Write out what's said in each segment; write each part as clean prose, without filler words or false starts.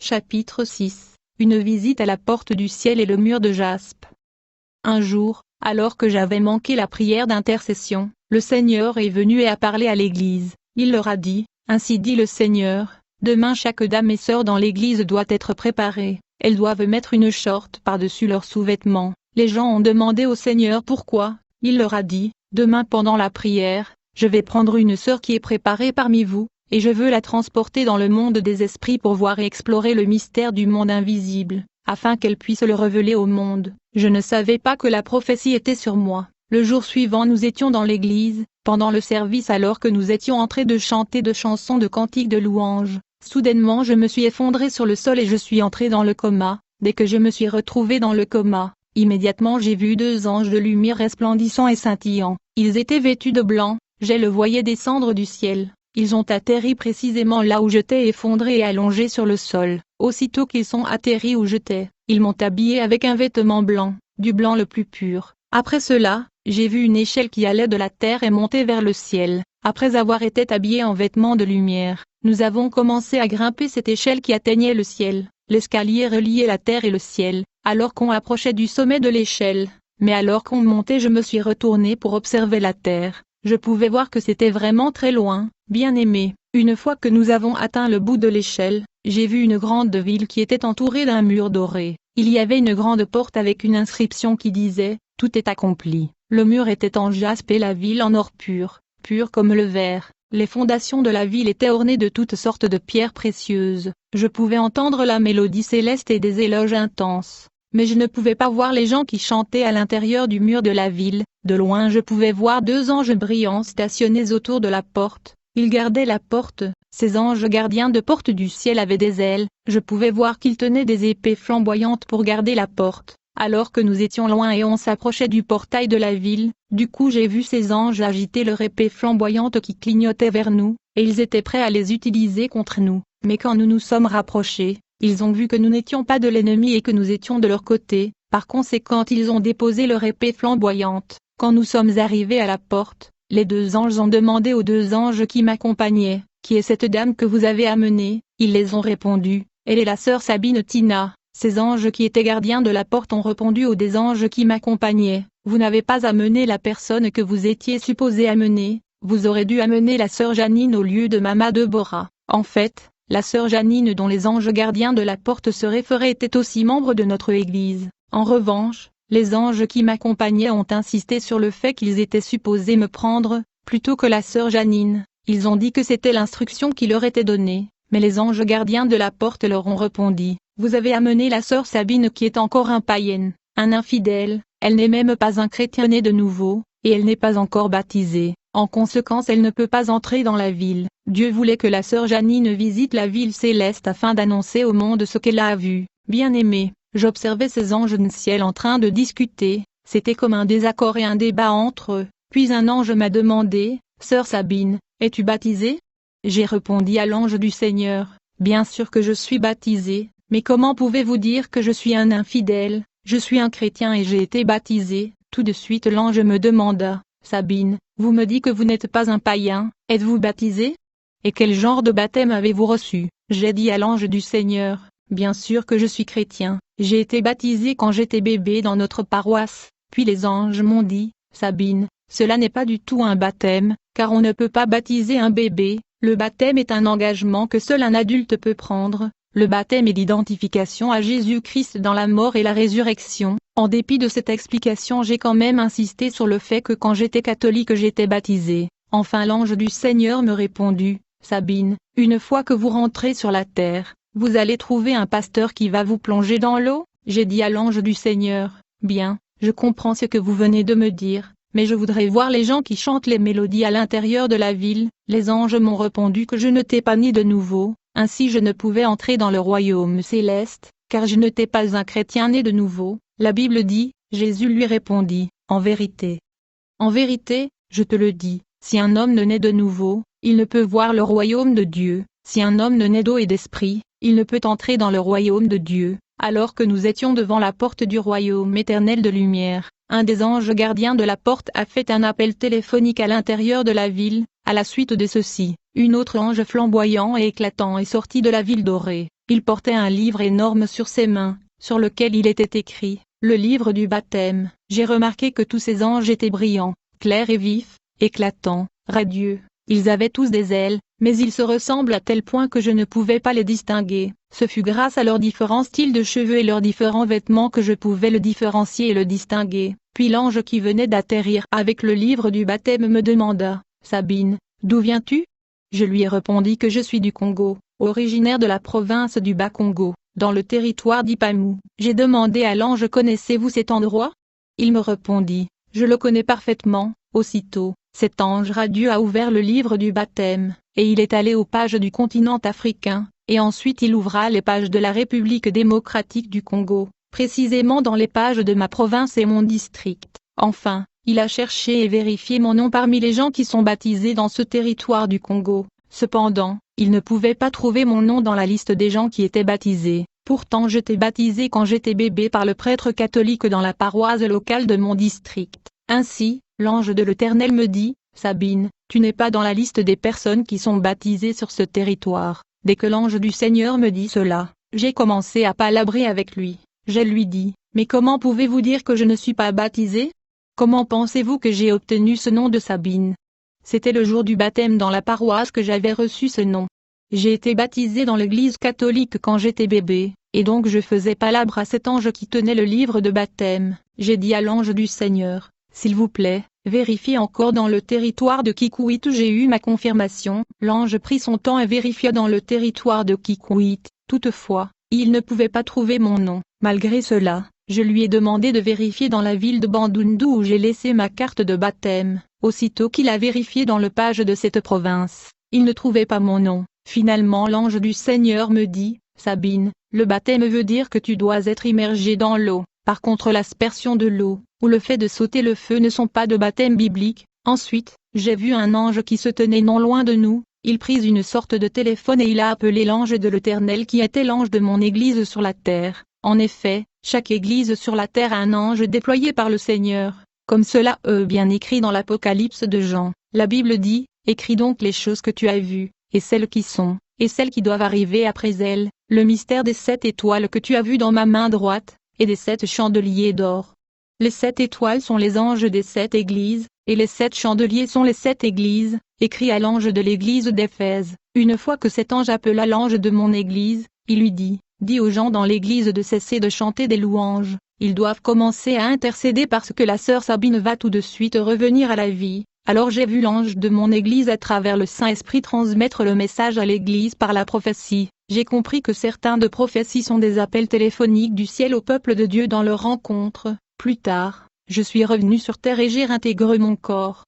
Chapitre 6. Une visite à la porte du ciel et le mur de jaspe. Un jour, alors que j'avais manqué la prière d'intercession, le Seigneur est venu et a parlé à l'Église. Il leur a dit, ainsi dit le Seigneur, demain chaque dame et sœur dans l'Église doit être préparée, elles doivent mettre une short par-dessus leurs sous-vêtements. Les gens ont demandé au Seigneur pourquoi. Il leur a dit, demain pendant la prière, je vais prendre une sœur qui est préparée parmi vous, et je veux la transporter dans le monde des esprits pour voir et explorer le mystère du monde invisible, afin qu'elle puisse le révéler au monde. Je ne savais pas que la prophétie était sur moi. Le jour suivant nous étions dans l'église, pendant le service alors que nous étions en train de chanter de chansons de cantiques de louanges. Soudainement je me suis effondré sur le sol et je suis entré dans le coma. Dès que je me suis retrouvé dans le coma, immédiatement j'ai vu deux anges de lumière resplendissants et scintillants. Ils étaient vêtus de blanc, je le voyais descendre du ciel. Ils ont atterri précisément là où j'étais effondré et allongé sur le sol. Aussitôt qu'ils sont atterris où j'étais, ils m'ont habillé avec un vêtement blanc, du blanc le plus pur. Après cela, j'ai vu une échelle qui allait de la terre et montait vers le ciel. Après avoir été habillés en vêtements de lumière, nous avons commencé à grimper cette échelle qui atteignait le ciel. L'escalier reliait la terre et le ciel, alors qu'on approchait du sommet de l'échelle. Mais alors qu'on montait je me suis retourné pour observer la terre. Je pouvais voir que c'était vraiment très loin. Bien-aimé, une fois que nous avons atteint le bout de l'échelle, j'ai vu une grande ville qui était entourée d'un mur doré. Il y avait une grande porte avec une inscription qui disait « Tout est accompli ». Le mur était en jaspe et la ville en or pur, pur comme le verre. Les fondations de la ville étaient ornées de toutes sortes de pierres précieuses. Je pouvais entendre la mélodie céleste et des éloges intenses. Mais je ne pouvais pas voir les gens qui chantaient à l'intérieur du mur de la ville. De loin je pouvais voir deux anges brillants stationnés autour de la porte. Ils gardaient la porte. Ces anges gardiens de porte du ciel avaient des ailes. Je pouvais voir qu'ils tenaient des épées flamboyantes pour garder la porte. Alors que nous étions loin et on s'approchait du portail de la ville, du coup j'ai vu ces anges agiter leur épée flamboyante qui clignotait vers nous, et ils étaient prêts à les utiliser contre nous. Mais quand nous nous sommes rapprochés, ils ont vu que nous n'étions pas de l'ennemi et que nous étions de leur côté. Par conséquent ils ont déposé leur épée flamboyante. Quand nous sommes arrivés à la porte, les deux anges ont demandé aux deux anges qui m'accompagnaient, « Qui est cette dame que vous avez amenée ?» Ils les ont répondu, « Elle est la sœur Sabine Tina ». Ces anges qui étaient gardiens de la porte ont répondu aux des anges qui m'accompagnaient, « Vous n'avez pas amené la personne que vous étiez supposé amener, vous aurez dû amener la sœur Janine au lieu de Mama Deborah. » En fait, la sœur Janine dont les anges gardiens de la porte se référaient était aussi membre de notre église. En revanche, les anges qui m'accompagnaient ont insisté sur le fait qu'ils étaient supposés me prendre, plutôt que la sœur Janine. Ils ont dit que c'était l'instruction qui leur était donnée, mais les anges gardiens de la porte leur ont répondu, « Vous avez amené la sœur Sabine qui est encore un païenne, un infidèle, elle n'est même pas un chrétien né de nouveau, et elle n'est pas encore baptisée. En conséquence elle ne peut pas entrer dans la ville. » Dieu voulait que la sœur Janine visite la ville céleste afin d'annoncer au monde ce qu'elle a vu. Bien-aimé, j'observais ces anges du ciel en train de discuter, c'était comme un désaccord et un débat entre eux. Puis un ange m'a demandé, « Sœur Sabine, es-tu baptisée ?» J'ai répondu à l'ange du Seigneur, « Bien sûr que je suis baptisée, mais comment pouvez-vous dire que je suis un infidèle? Je suis un chrétien et j'ai été baptisé. » Tout de suite l'ange me demanda, « Sabine, vous me dites que vous n'êtes pas un païen, êtes-vous baptisé? Et quel genre de baptême avez-vous reçu ?» J'ai dit à l'ange du Seigneur, « Bien sûr que je suis chrétien, j'ai été baptisé quand j'étais bébé dans notre paroisse. » Puis les anges m'ont dit, « Sabine, cela n'est pas du tout un baptême, car on ne peut pas baptiser un bébé, le baptême est un engagement que seul un adulte peut prendre, le baptême est l'identification à Jésus-Christ dans la mort et la résurrection. » En dépit de cette explication j'ai quand même insisté sur le fait que quand j'étais catholique j'étais baptisé. Enfin l'ange du Seigneur me répondit, « Sabine, une fois que vous rentrez sur la terre, vous allez trouver un pasteur qui va vous plonger dans l'eau. » J'ai dit à l'ange du Seigneur, « Bien, je comprends ce que vous venez de me dire, mais je voudrais voir les gens qui chantent les mélodies à l'intérieur de la ville. » Les anges m'ont répondu que je n'étais pas né de nouveau, ainsi je ne pouvais entrer dans le royaume céleste, car je n'étais pas un chrétien né de nouveau. La Bible dit, Jésus lui répondit, « En vérité, je te le dis, si un homme ne naît de nouveau, il ne peut voir le royaume de Dieu. Si un homme ne naît d'eau et d'esprit, il ne peut entrer dans le royaume de Dieu. » Alors que nous étions devant la porte du royaume éternel de lumière, un des anges gardiens de la porte a fait un appel téléphonique à l'intérieur de la ville. À la suite de ceci, une autre ange flamboyant et éclatant est sorti de la ville dorée. Il portait un livre énorme sur ses mains, sur lequel il était écrit « Le livre du baptême ». J'ai remarqué que tous ces anges étaient brillants, clairs et vifs, éclatants, radieux. Ils avaient tous des ailes, mais ils se ressemblent à tel point que je ne pouvais pas les distinguer. Ce fut grâce à leurs différents styles de cheveux et leurs différents vêtements que je pouvais le différencier et le distinguer. Puis l'ange qui venait d'atterrir avec le livre du baptême me demanda « Sabine, d'où viens-tu » Je lui ai répondu que je suis du Congo, originaire de la province du Bas-Congo, dans le territoire d'Ipamu. J'ai demandé à l'ange « Connaissez-vous cet endroit ?» Il me répondit « Je le connais parfaitement ». Aussitôt, cet ange radieux a ouvert le livre du baptême, et il est allé aux pages du continent africain, et ensuite il ouvra les pages de la République démocratique du Congo, précisément dans les pages de ma province et mon district. Enfin, il a cherché et vérifié mon nom parmi les gens qui sont baptisés dans ce territoire du Congo. Cependant, il ne pouvait pas trouver mon nom dans la liste des gens qui étaient baptisés. Pourtant j'étais baptisé quand j'étais bébé par le prêtre catholique dans la paroisse locale de mon district. Ainsi, l'ange de l'Éternel me dit, « Sabine, tu n'es pas dans la liste des personnes qui sont baptisées sur ce territoire. » Dès que l'ange du Seigneur me dit cela, j'ai commencé à palabrer avec lui. Je lui dis, « Mais comment pouvez-vous dire que je ne suis pas baptisé? Comment pensez-vous que j'ai obtenu ce nom de Sabine? » C'était le jour du baptême dans la paroisse que j'avais reçu ce nom. J'ai été baptisé dans l'église catholique quand j'étais bébé, et donc je faisais palabre à cet ange qui tenait le livre de baptême. J'ai dit à l'ange du Seigneur, « S'il vous plaît, vérifiez encore dans le territoire de Kikwit où j'ai eu ma confirmation. » L'ange prit son temps et vérifia dans le territoire de Kikwit. Toutefois, il ne pouvait pas trouver mon nom. Malgré cela, je lui ai demandé de vérifier dans la ville de Bandundu où j'ai laissé ma carte de baptême. Aussitôt qu'il a vérifié dans le page de cette province, il ne trouvait pas mon nom. Finalement l'ange du Seigneur me dit, « Sabine, le baptême veut dire que tu dois être immergé dans l'eau. Par contre l'aspersion de l'eau, ou le fait de sauter le feu ne sont pas de baptême biblique. » Ensuite, j'ai vu un ange qui se tenait non loin de nous. Il prit une sorte de téléphone et il a appelé l'ange de l'Éternel qui était l'ange de mon église sur la terre. En effet, chaque église sur la terre a un ange déployé par le Seigneur, comme cela est bien écrit dans l'Apocalypse de Jean. La Bible dit, « Écris donc les choses que tu as vues, et celles qui sont, et celles qui doivent arriver après elles, le mystère des 7 étoiles que tu as vues dans ma main droite, et des 7 chandeliers d'or. » Les 7 étoiles sont les anges des 7 églises, et les 7 chandeliers sont les 7 églises, écrit à l'ange de l'église d'Éphèse. Une fois que cet ange appela l'ange de mon église, il lui dit, « Dis aux gens dans l'église de cesser de chanter des louanges, ils doivent commencer à intercéder parce que la sœur Sabine va tout de suite revenir à la vie. » Alors j'ai vu l'ange de mon église à travers le Saint-Esprit transmettre le message à l'église par la prophétie. J'ai compris que certains de prophéties sont des appels téléphoniques du ciel au peuple de Dieu dans leur rencontre. Plus tard, je suis revenu sur terre et j'ai réintégré mon corps.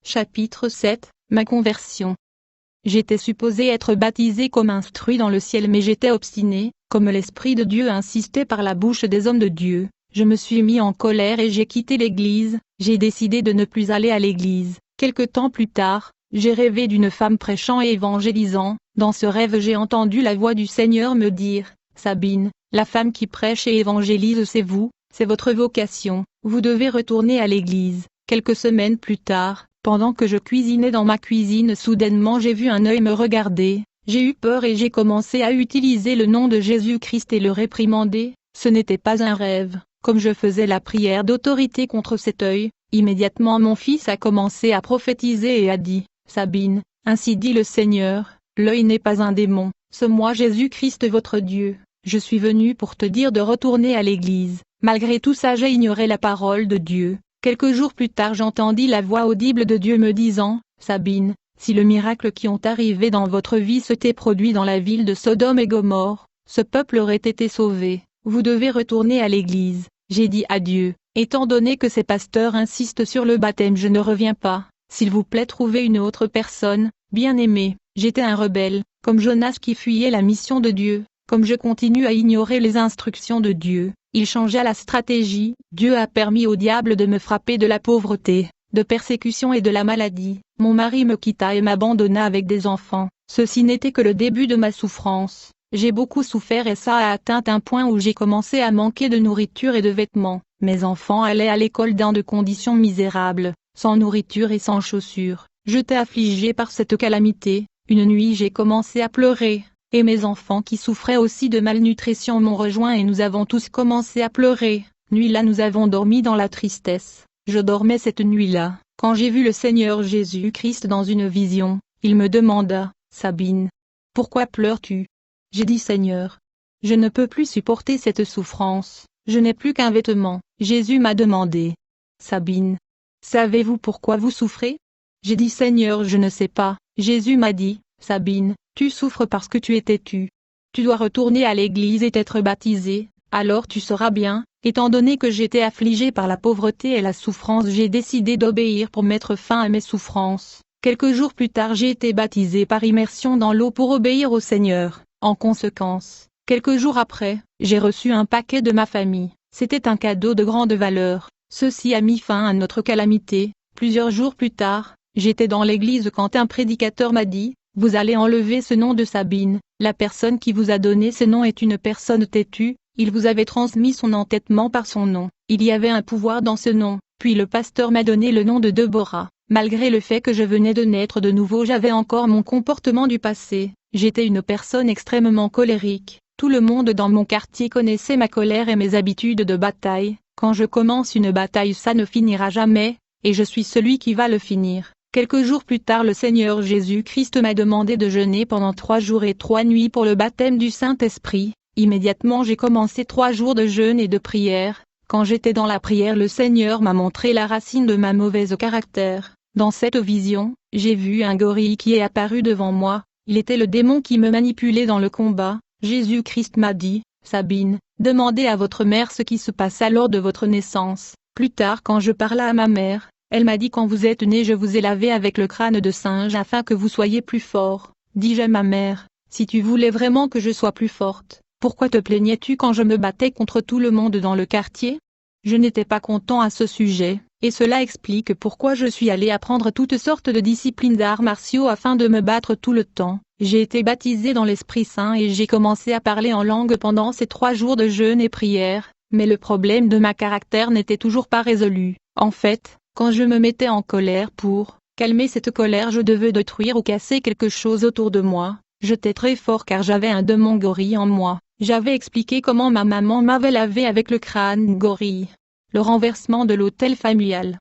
Chapitre 7, ma conversion. J'étais supposé être baptisé comme instruit dans le ciel mais j'étais obstiné, comme l'Esprit de Dieu insistait par la bouche des hommes de Dieu. Je me suis mis en colère et j'ai quitté l'église. J'ai décidé de ne plus aller à l'église. Quelque temps plus tard, j'ai rêvé d'une femme prêchant et évangélisant. Dans ce rêve j'ai entendu la voix du Seigneur me dire, « Sabine, la femme qui prêche et évangélise c'est vous, c'est votre vocation, vous devez retourner à l'église. » Quelques semaines plus tard, pendant que je cuisinais dans ma cuisine soudainement j'ai vu un œil me regarder. J'ai eu peur et j'ai commencé à utiliser le nom de Jésus-Christ et le réprimander. Ce n'était pas un rêve. Comme je faisais la prière d'autorité contre cet œil, immédiatement mon fils a commencé à prophétiser et a dit, « Sabine, ainsi dit le Seigneur, l'œil n'est pas un démon, c'est moi Jésus-Christ votre Dieu, je suis venu pour te dire de retourner à l'église. » Malgré tout ça j'ai ignoré la parole de Dieu. Quelques jours plus tard j'entendis la voix audible de Dieu me disant, « Sabine, si le miracle qui ont arrivé dans votre vie s'était produit dans la ville de Sodome et Gomorrhe, ce peuple aurait été sauvé, vous devez retourner à l'église. » J'ai dit à Dieu, étant donné que ces pasteurs insistent sur le baptême je ne reviens pas, s'il vous plaît trouvez une autre personne, bien-aimé. J'étais un rebelle, comme Jonas qui fuyait la mission de Dieu, comme je continue à ignorer les instructions de Dieu, il changea la stratégie, Dieu a permis au diable de me frapper de la pauvreté, de persécution et de la maladie, mon mari me quitta et m'abandonna avec des enfants, ceci n'était que le début de ma souffrance. J'ai beaucoup souffert et ça a atteint un point où j'ai commencé à manquer de nourriture et de vêtements. Mes enfants allaient à l'école dans de conditions misérables, sans nourriture et sans chaussures. J'étais affligé par cette calamité. Une nuit j'ai commencé à pleurer, et mes enfants qui souffraient aussi de malnutrition m'ont rejoint et nous avons tous commencé à pleurer. Nuit-là nous avons dormi dans la tristesse. Je dormais cette nuit-là, quand j'ai vu le Seigneur Jésus-Christ dans une vision. Il me demanda, « Sabine, pourquoi pleures-tu » J'ai dit « Seigneur, je ne peux plus supporter cette souffrance, je n'ai plus qu'un vêtement. » Jésus m'a demandé, « Sabine, savez-vous pourquoi vous souffrez » J'ai dit « Seigneur, je ne sais pas. » Jésus m'a dit, « Sabine, tu souffres parce que tu es têtue. Tu dois retourner à l'église et être baptisée, alors tu seras bien. » Étant donné que j'étais affligée par la pauvreté et la souffrance, j'ai décidé d'obéir pour mettre fin à mes souffrances. Quelques jours plus tard, j'ai été baptisée par immersion dans l'eau pour obéir au Seigneur. En conséquence, quelques jours après, j'ai reçu un paquet de ma famille. C'était un cadeau de grande valeur. Ceci a mis fin à notre calamité. Plusieurs jours plus tard, j'étais dans l'église quand un prédicateur m'a dit, « Vous allez enlever ce nom de Sabine. La personne qui vous a donné ce nom est une personne têtue. Il vous avait transmis son entêtement par son nom. Il y avait un pouvoir dans ce nom. » Puis le pasteur m'a donné le nom de Deborah. Malgré le fait que je venais de naître de nouveau, j'avais encore mon comportement du passé. J'étais une personne extrêmement colérique. Tout le monde dans mon quartier connaissait ma colère et mes habitudes de bataille. Quand je commence une bataille, ça ne finira jamais, et je suis celui qui va le finir. Quelques jours plus tard, le Seigneur Jésus-Christ m'a demandé de jeûner pendant 3 jours et 3 nuits pour le baptême du Saint-Esprit. Immédiatement j'ai commencé 3 jours de jeûne et de prière. Quand j'étais dans la prière, le Seigneur m'a montré la racine de ma mauvaise caractère. Dans cette vision, j'ai vu un gorille qui est apparu devant moi. Il était le démon qui me manipulait dans le combat. Jésus-Christ m'a dit, « Sabine, demandez à votre mère ce qui se passa lors de votre naissance. » Plus tard, quand je parla à ma mère, elle m'a dit, « Quand vous êtes né, je vous ai lavé avec le crâne de singe afin que vous soyez plus fort. » Dis-je à ma mère, « Si tu voulais vraiment que je sois plus forte, pourquoi te plaignais-tu quand je me battais contre tout le monde dans le quartier ?» Je n'étais pas content à ce sujet, et cela explique pourquoi je suis allé apprendre toutes sortes de disciplines d'arts martiaux afin de me battre tout le temps. J'ai été baptisé dans l'Esprit Saint et j'ai commencé à parler en langue pendant ces 3 jours de jeûne et prière, mais le problème de ma caractère n'était toujours pas résolu. En fait, quand je me mettais en colère pour calmer cette colère, je devais détruire ou casser quelque chose autour de moi. J'étais très fort car j'avais un démon gorille en moi. J'avais expliqué comment ma maman m'avait lavé avec le crâne gorille. Le renversement de l'autel familial.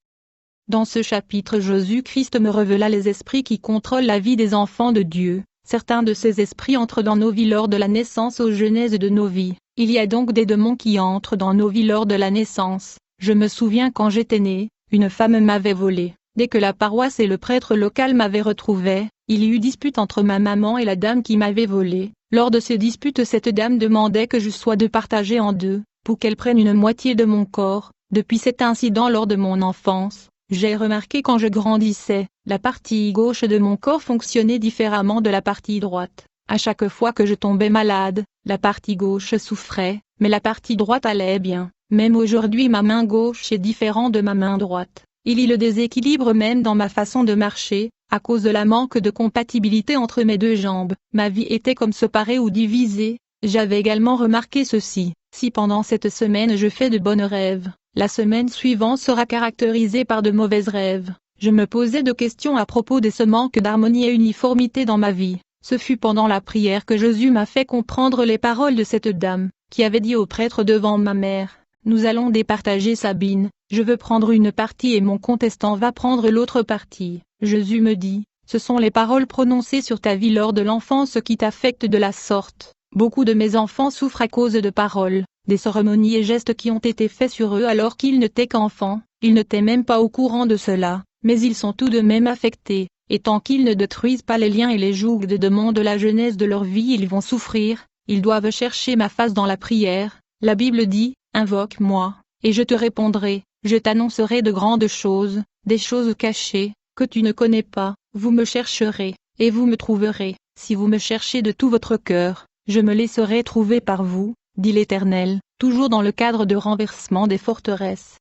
Dans ce chapitre, Jésus-Christ me révéla les esprits qui contrôlent la vie des enfants de Dieu. Certains de ces esprits entrent dans nos vies lors de la naissance aux genèses de nos vies. Il y a donc des démons qui entrent dans nos vies lors de la naissance. Je me souviens quand j'étais né, une femme m'avait volé. Dès que la paroisse et le prêtre local m'avaient retrouvé, il y eut dispute entre ma maman et la dame qui m'avait volé. Lors de ces disputes, cette dame demandait que je sois de partager en deux, pour qu'elle prenne une moitié de mon corps. Depuis cet incident lors de mon enfance, j'ai remarqué quand je grandissais, la partie gauche de mon corps fonctionnait différemment de la partie droite. À chaque fois que je tombais malade, la partie gauche souffrait, mais la partie droite allait bien. Même aujourd'hui, ma main gauche est différente de ma main droite. Il y a le déséquilibre même dans ma façon de marcher, à cause de la manque de compatibilité entre mes 2 jambes. Ma vie était comme séparée ou divisée. J'avais également remarqué ceci: si pendant cette semaine je fais de bons rêves, la semaine suivante sera caractérisée par de mauvais rêves. Je me posais de questions à propos de ce manque d'harmonie et uniformité dans ma vie. Ce fut pendant la prière que Jésus m'a fait comprendre les paroles de cette dame, qui avait dit au prêtre devant ma mère: « Nous allons départager Sabine, je veux prendre une partie et mon contestant va prendre l'autre partie. » Jésus me dit: « Ce sont les paroles prononcées sur ta vie lors de l'enfance qui t'affectent de la sorte. Beaucoup de mes enfants souffrent à cause de paroles, des cérémonies et gestes qui ont été faits sur eux alors qu'ils n'étaient qu'enfants. Ils n'étaient même pas au courant de cela, mais ils sont tout de même affectés, et tant qu'ils ne détruisent pas les liens et les jougs des démons de la jeunesse de leur vie, ils vont souffrir. Ils doivent chercher ma face dans la prière. La Bible dit: « Invoque-moi, et je te répondrai, je t'annoncerai de grandes choses, des choses cachées, que tu ne connais pas. Vous me chercherez, et vous me trouverez, si vous me cherchez de tout votre cœur, je me laisserai trouver par vous, dit l'Éternel. » Toujours dans le cadre de renversement des forteresses.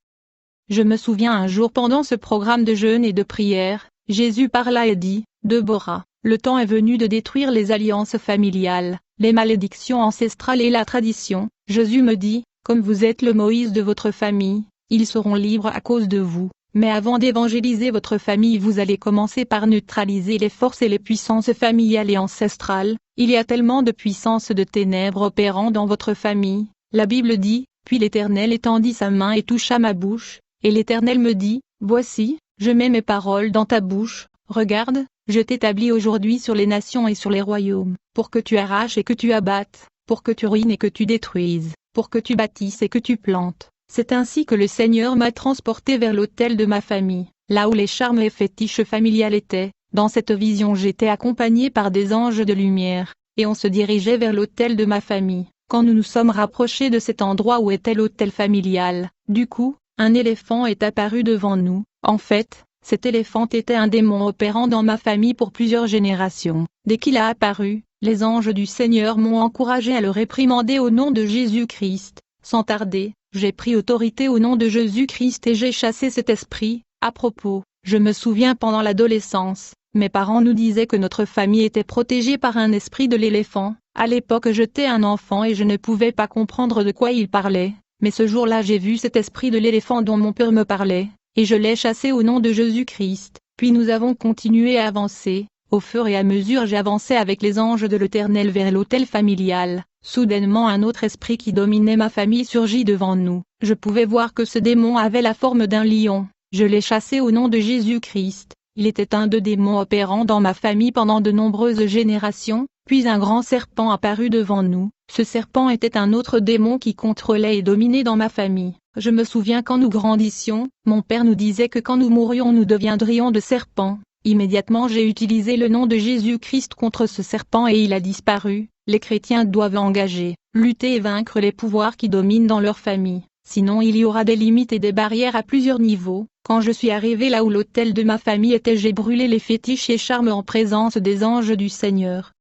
Je me souviens un jour pendant ce programme de jeûne et de prière, Jésus parla et dit: « Deborah, le temps est venu de détruire les alliances familiales, les malédictions ancestrales et la tradition. » Jésus me dit: « Comme vous êtes le Moïse de votre famille, ils seront libres à cause de vous. Mais avant d'évangéliser votre famille, vous allez commencer par neutraliser les forces et les puissances familiales et ancestrales. Il y a tellement de puissances de ténèbres opérant dans votre famille. La Bible dit, puis l'Éternel étendit sa main et toucha ma bouche, et l'Éternel me dit, voici, je mets mes paroles dans ta bouche, regarde, je t'établis aujourd'hui sur les nations et sur les royaumes, pour que tu arraches et que tu abattes, pour que tu ruines et que tu détruises, pour que tu bâtisses et que tu plantes. C'est ainsi que le Seigneur m'a transporté vers l'autel de ma famille, là où les charmes et fétiches familiales étaient. Dans cette vision j'étais accompagné par des anges de lumière, et on se dirigeait vers l'autel de ma famille. Quand nous nous sommes rapprochés de cet endroit où était l'autel familial, du coup, un éléphant est apparu devant nous. En fait, cet éléphant était un démon opérant dans ma famille pour plusieurs générations. Dès qu'il a apparu, les anges du Seigneur m'ont encouragé à le réprimander au nom de Jésus-Christ. Sans tarder, j'ai pris autorité au nom de Jésus-Christ et j'ai chassé cet esprit. À propos, je me souviens pendant l'adolescence, mes parents nous disaient que notre famille était protégée par un esprit de l'éléphant. À l'époque j'étais un enfant et je ne pouvais pas comprendre de quoi ils parlaient, mais ce jour-là j'ai vu cet esprit de l'éléphant dont mon père me parlait, et je l'ai chassé au nom de Jésus-Christ. Puis nous avons continué à avancer. Au fur et à mesure j'avançais avec les anges de l'Éternel vers l'autel familial. Soudainement un autre esprit qui dominait ma famille surgit devant nous. Je pouvais voir que ce démon avait la forme d'un lion. Je l'ai chassé au nom de Jésus-Christ. Il était un de démons opérant dans ma famille pendant de nombreuses générations. Puis un grand serpent apparut devant nous. Ce serpent était un autre démon qui contrôlait et dominait dans ma famille. Je me souviens quand nous grandissions, mon père nous disait que quand nous mourions nous deviendrions de serpents. Immédiatement j'ai utilisé le nom de Jésus-Christ contre ce serpent et il a disparu. Les chrétiens doivent engager, lutter et vaincre les pouvoirs qui dominent dans leur famille. Sinon il y aura des limites et des barrières à plusieurs niveaux. Quand je suis arrivé là où l'autel de ma famille était, j'ai brûlé les fétiches et charmes en présence des anges du Seigneur.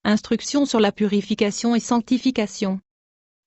Instruction sur la purification et sanctification.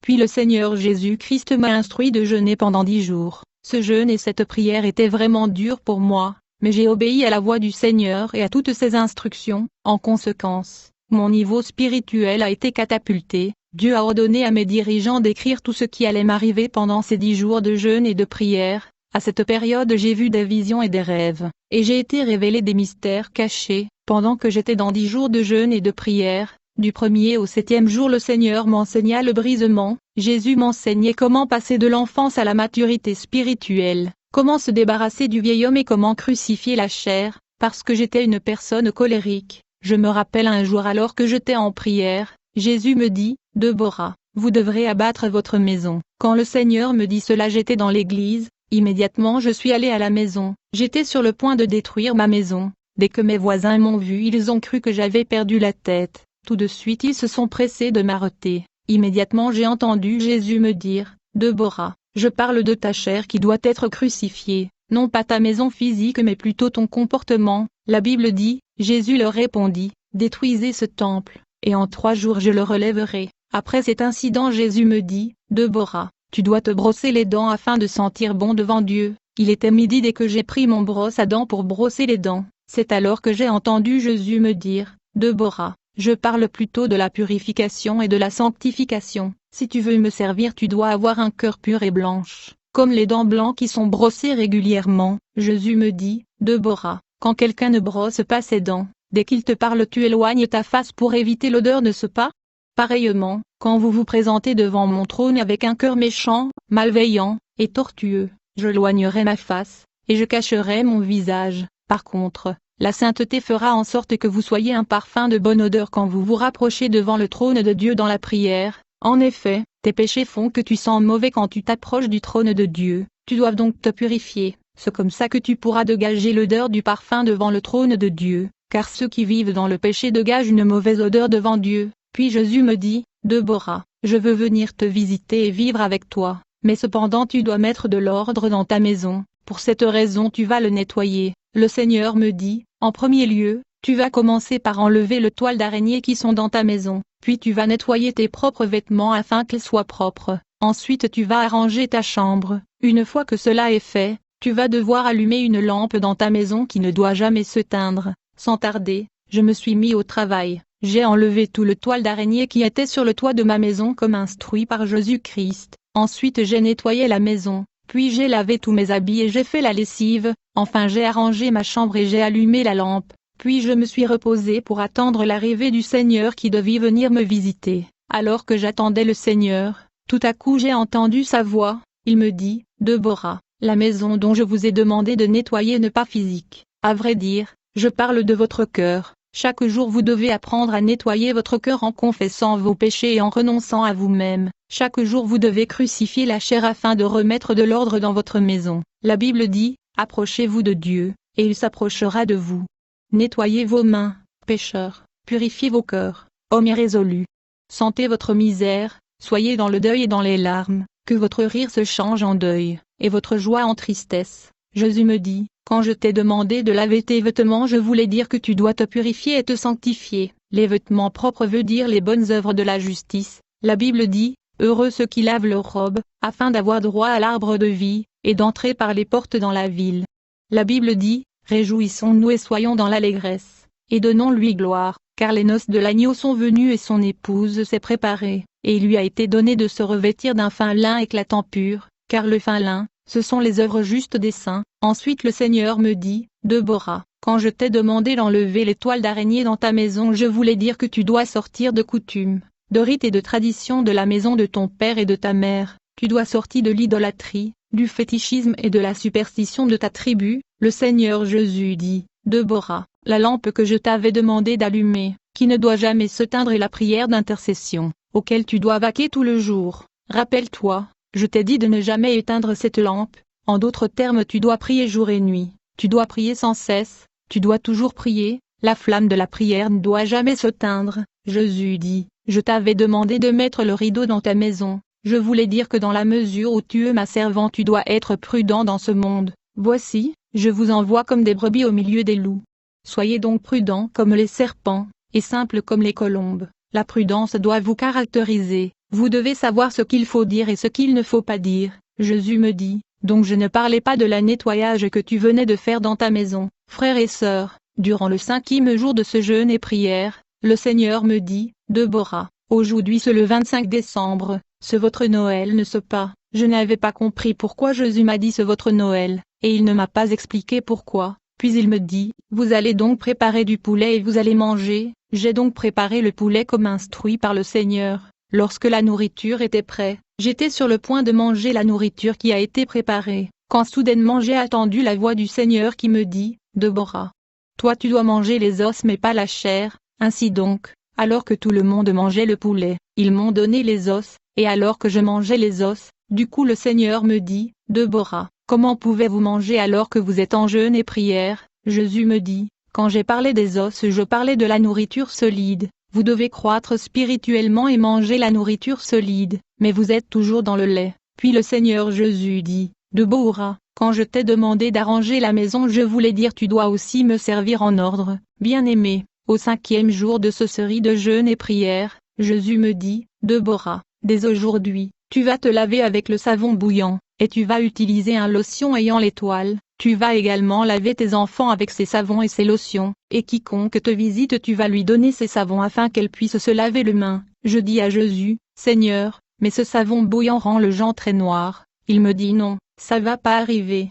Puis le Seigneur Jésus-Christ m'a instruit de jeûner pendant 10 jours. Ce jeûne et cette prière étaient vraiment durs pour moi, mais j'ai obéi à la voix du Seigneur et à toutes ses instructions. En conséquence, mon niveau spirituel a été catapulté. Dieu a ordonné à mes dirigeants d'écrire tout ce qui allait m'arriver pendant ces 10 jours de jeûne et de prière. À cette période j'ai vu des visions et des rêves, et j'ai été révélé des mystères cachés. Pendant que j'étais dans 10 jours de jeûne et de prière, du 1er au 7e jour le Seigneur m'enseigna le brisement. Jésus m'enseignait comment passer de l'enfance à la maturité spirituelle, comment se débarrasser du vieil homme et comment crucifier la chair, parce que j'étais une personne colérique. Je me rappelle un jour alors que j'étais en prière, Jésus me dit, « Deborah, vous devrez abattre votre maison. » Quand le Seigneur me dit cela j'étais dans l'église, immédiatement je suis allé à la maison. J'étais sur le point de détruire ma maison. Dès que mes voisins m'ont vu ils ont cru que j'avais perdu la tête. Tout de suite ils se sont pressés de m'arrêter. Immédiatement j'ai entendu Jésus me dire, « Deborah, je parle de ta chair qui doit être crucifiée, non pas ta maison physique mais plutôt ton comportement. » La Bible dit, Jésus leur répondit, « Détruisez ce temple, et en 3 jours je le relèverai. » Après cet incident Jésus me dit, « Deborah, tu dois te brosser les dents afin de sentir bon devant Dieu. » Il était midi dès que j'ai pris mon brosse à dents pour brosser les dents. C'est alors que j'ai entendu Jésus me dire, « Deborah, je parle plutôt de la purification et de la sanctification. Si tu veux me servir tu dois avoir un cœur pur et blanche, comme les dents blancs qui sont brossées régulièrement. » Jésus me dit, « Deborah, quand quelqu'un ne brosse pas ses dents, dès qu'il te parle tu éloignes ta face pour éviter l'odeur de ce pas. Pareillement, quand vous vous présentez devant mon trône avec un cœur méchant, malveillant, et tortueux, je éloignerai ma face, et je cacherai mon visage. Par contre, la sainteté fera en sorte que vous soyez un parfum de bonne odeur quand vous vous rapprochez devant le trône de Dieu dans la prière. En effet, tes péchés font que tu sens mauvais quand tu t'approches du trône de Dieu. Tu dois donc te purifier. C'est comme ça que tu pourras dégager l'odeur du parfum devant le trône de Dieu, car ceux qui vivent dans le péché dégagent une mauvaise odeur devant Dieu. Puis Jésus me dit, « Deborah, je veux venir te visiter et vivre avec toi, mais cependant tu dois mettre de l'ordre dans ta maison. Pour cette raison tu vas le nettoyer. » Le Seigneur me dit, « En premier lieu, tu vas commencer par enlever le toile d'araignée qui sont dans ta maison, puis tu vas nettoyer tes propres vêtements afin qu'ils soient propres. Ensuite tu vas arranger ta chambre. Une fois que cela est fait, tu vas devoir allumer une lampe dans ta maison qui ne doit jamais s'éteindre. » Sans tarder, je me suis mis au travail. J'ai enlevé tout le toile d'araignée qui était sur le toit de ma maison comme instruit par Jésus-Christ. Ensuite j'ai nettoyé la maison. Puis j'ai lavé tous mes habits et j'ai fait la lessive, enfin j'ai arrangé ma chambre et j'ai allumé la lampe, puis je me suis reposé pour attendre l'arrivée du Seigneur qui devait venir me visiter. Alors que j'attendais le Seigneur, tout à coup j'ai entendu sa voix, il me dit, « Deborah, la maison dont je vous ai demandé de nettoyer n'est pas physique. À vrai dire, je parle de votre cœur. Chaque jour vous devez apprendre à nettoyer votre cœur en confessant vos péchés et en renonçant à vous-même. Chaque jour vous devez crucifier la chair afin de remettre de l'ordre dans votre maison. La Bible dit, approchez-vous de Dieu, et il s'approchera de vous. Nettoyez vos mains, pécheurs, purifiez vos cœurs, hommes irrésolus. Sentez votre misère, soyez dans le deuil et dans les larmes, que votre rire se change en deuil, et votre joie en tristesse. Jésus me dit, quand je t'ai demandé de laver tes vêtements, je voulais dire que tu dois te purifier et te sanctifier. Les vêtements propres veut dire les bonnes œuvres de la justice. La Bible dit, heureux ceux qui lavent leurs robes, afin d'avoir droit à l'arbre de vie, et d'entrer par les portes dans la ville. La Bible dit, réjouissons-nous et soyons dans l'allégresse, et donnons-lui gloire, car les noces de l'agneau sont venues et son épouse s'est préparée, et il lui a été donné de se revêtir d'un fin lin éclatant pur, car le fin lin, ce sont les œuvres justes des saints. Ensuite le Seigneur me dit, Deborah, quand je t'ai demandé d'enlever les toiles d'araignée dans ta maison, je voulais dire que tu dois sortir de coutumes, de rites et de traditions de la maison de ton père et de ta mère. Tu dois sortir de l'idolâtrie, du fétichisme et de la superstition de ta tribu. Le Seigneur Jésus dit, Deborah, la lampe que je t'avais demandé d'allumer, qui ne doit jamais s'éteindre, est la prière d'intercession, auquel tu dois vaquer tout le jour. Rappelle-toi, je t'ai dit de ne jamais éteindre cette lampe. En d'autres termes, tu dois prier jour et nuit, tu dois prier sans cesse, tu dois toujours prier, la flamme de la prière ne doit jamais s'éteindre. Jésus dit, je t'avais demandé de mettre le rideau dans ta maison, je voulais dire que dans la mesure où tu es ma servante, tu dois être prudent dans ce monde. Voici, je vous envoie comme des brebis au milieu des loups. Soyez donc prudents comme les serpents, et simples comme les colombes. La prudence doit vous caractériser, vous devez savoir ce qu'il faut dire et ce qu'il ne faut pas dire. Jésus me dit, donc je ne parlais pas de la nettoyage que tu venais de faire dans ta maison. Frères et sœurs, durant le 5e jour de ce jeûne et prière, le Seigneur me dit, Deborah, aujourd'hui c'est le 25 décembre, c'est votre Noël, ne c'est pas. Je n'avais pas compris pourquoi Jésus m'a dit c'est votre Noël, et il ne m'a pas expliqué pourquoi. Puis il me dit, vous allez donc préparer du poulet et vous allez manger. J'ai donc préparé le poulet comme instruit par le Seigneur. Lorsque la nourriture était prête, j'étais sur le point de manger la nourriture qui a été préparée, quand soudainement j'ai entendu la voix du Seigneur qui me dit, Deborah, toi tu dois manger les os mais pas la chair. Ainsi donc, alors que tout le monde mangeait le poulet, ils m'ont donné les os, et alors que je mangeais les os, du coup le Seigneur me dit, Deborah, comment pouvez-vous manger alors que vous êtes en jeûne et prière? Jésus me dit, quand j'ai parlé des os, je parlais de la nourriture solide. Vous devez croître spirituellement et manger la nourriture solide, mais vous êtes toujours dans le lait. Puis le Seigneur Jésus dit, Deborah, quand je t'ai demandé d'arranger la maison, je voulais dire tu dois aussi me servir en ordre. Bien-aimé, au 5e jour de ce série de jeûne et prière, Jésus me dit, Deborah, dès aujourd'hui, tu vas te laver avec le savon bouillant, et tu vas utiliser un lotion ayant l'étoile. Tu vas également laver tes enfants avec ces savons et ces lotions, et quiconque te visite tu vas lui donner ces savons afin qu'elle puisse se laver les mains. Je dis à Jésus, Seigneur, mais ce savon bouillant rend le gens très noir. Il me dit non, ça va pas arriver.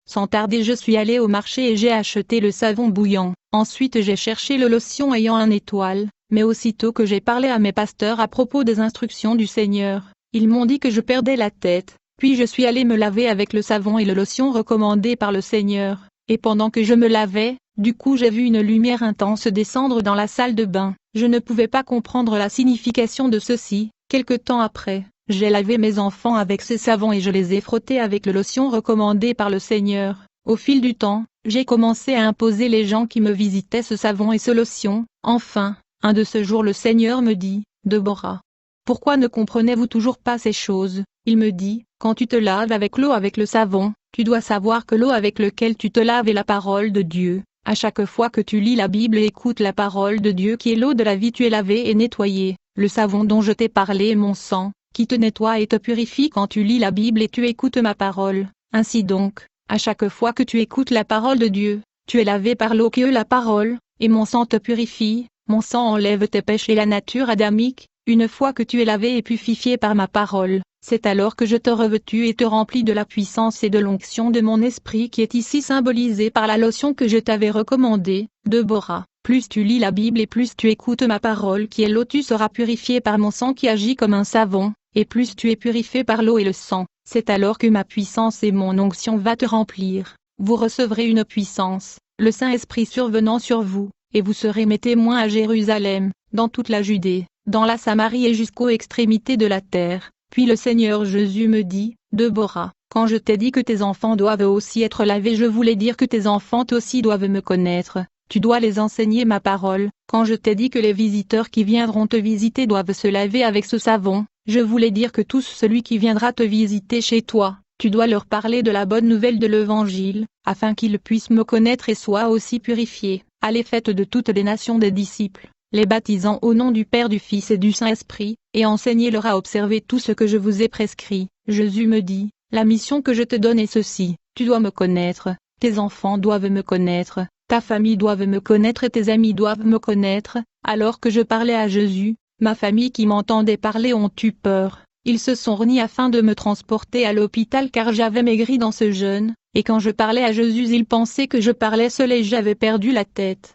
Sans tarder je suis allé au marché et j'ai acheté le savon bouillant. Ensuite j'ai cherché le lotion ayant un étoile, mais aussitôt que j'ai parlé à mes pasteurs à propos des instructions du Seigneur, ils m'ont dit que je perdais la tête. Puis je suis allé me laver avec le savon et le lotion recommandés par le Seigneur, et pendant que je me lavais, du coup j'ai vu une lumière intense descendre dans la salle de bain. Je ne pouvais pas comprendre la signification de ceci. Quelque temps après, j'ai lavé mes enfants avec ces savons et je les ai frottés avec le lotion recommandé par le Seigneur. Au fil du temps, j'ai commencé à imposer les gens qui me visitaient ce savon et ce lotion. Enfin, un de ce jour le Seigneur me dit, Deborah, pourquoi ne comprenez-vous toujours pas ces choses? Il me dit, quand tu te laves avec l'eau avec le savon, tu dois savoir que l'eau avec laquelle tu te laves est la parole de Dieu. À chaque fois que tu lis la Bible et écoutes la parole de Dieu qui est l'eau de la vie, tu es lavé et nettoyé. Le savon dont je t'ai parlé est mon sang, qui te nettoie et te purifie quand tu lis la Bible et tu écoutes ma parole. Ainsi donc, à chaque fois que tu écoutes la parole de Dieu, tu es lavé par l'eau qui est la parole, et mon sang te purifie. Mon sang enlève tes péchés et la nature adamique. Une fois que tu es lavé et purifié par ma parole, C'est alors que je te revêtus et te remplis de la puissance et de l'onction de mon esprit qui est ici symbolisée par la lotion que je t'avais recommandée, Déborah. Plus tu lis la Bible et plus tu écoutes ma parole qui est l'eau, tu seras purifié par mon sang qui agit comme un savon, et plus tu es purifié par l'eau et le sang, c'est alors que ma puissance et mon onction va te remplir. Vous recevrez une puissance, le Saint-Esprit survenant sur vous, et vous serez mes témoins à Jérusalem, dans toute la Judée, dans la Samarie et jusqu'aux extrémités de la terre. Puis le Seigneur Jésus me dit, Déborah, quand je t'ai dit que tes enfants doivent aussi être lavés, je voulais dire que tes enfants aussi doivent me connaître. Tu dois les enseigner ma parole. Quand je t'ai dit que les visiteurs qui viendront te visiter doivent se laver avec ce savon, je voulais dire que tout celui qui viendra te visiter chez toi, tu dois leur parler de la bonne nouvelle de l'Évangile, afin qu'ils puissent me connaître et soient aussi purifiés. Allez, faites de toutes les nations des disciples, les baptisant au nom du Père, du Fils et du Saint-Esprit, et enseignez-leur à observer tout ce que je vous ai prescrit. Jésus me dit, la mission que je te donne est ceci, tu dois me connaître, tes enfants doivent me connaître, ta famille doit me connaître et tes amis doivent me connaître. Alors que je parlais à Jésus, ma famille qui m'entendait parler ont eu peur. Ils se sont réunis afin de me transporter à l'hôpital car j'avais maigri dans ce jeûne, et quand je parlais à Jésus ils pensaient que je parlais seul et j'avais perdu la tête.